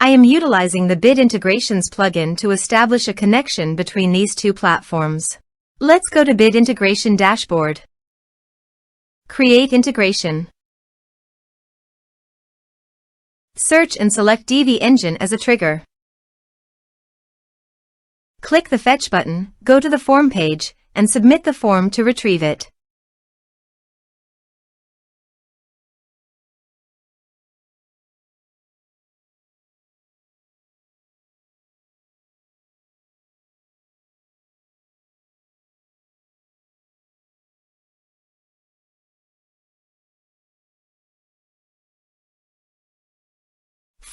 I am utilizing the Bid Integrations plugin to establish a connection between these two platforms. Let's go to Bid Integration Dashboard. Create integration. Search and select Divi Engine as a trigger. Click the Fetch button, go to the form page, and submit the form to retrieve it.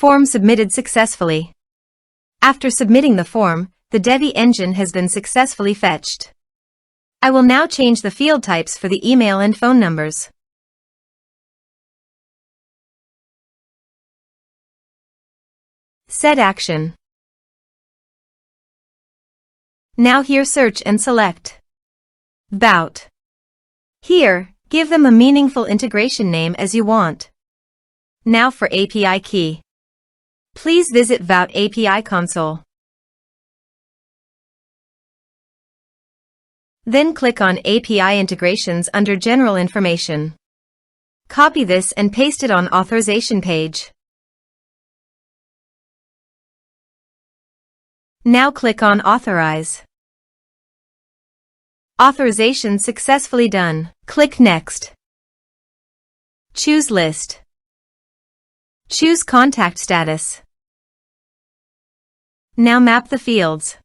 Form submitted successfully. After submitting the form, the Divi engine has been successfully fetched. I will now change the field types for the email and phone numbers. Set action. Now here search and select VBOUT. Here, give them a meaningful integration name as you want. Now for API key. Please visit VBOUT API console. Then click on API integrations under General Information. Copy this and paste it on Authorization page. Now click on Authorize. Authorization successfully done. Click Next. Choose List. Choose Contact Status. Now map the fields.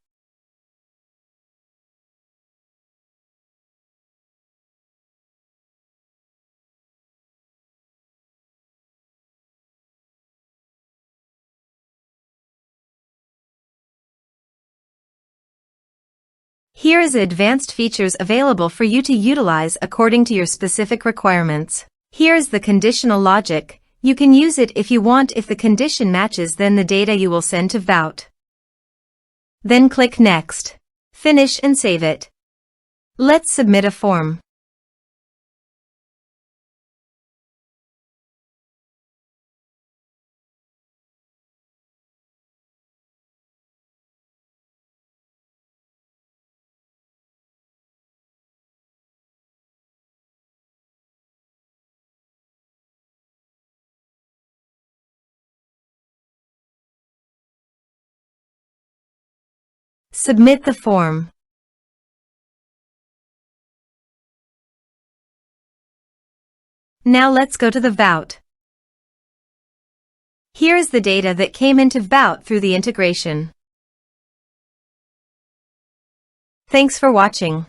Here is the advanced features available for you to utilize according to your specific requirements. Here is the conditional logic. You can use it if you want. If the condition matches, then the data you will send to VBOUT. Then click Next. Finish and save it. Let's submit a form. Submit the form. Now let's go to the VBOUT. Here is the data that came into VBOUT through the integration. Thanks for watching.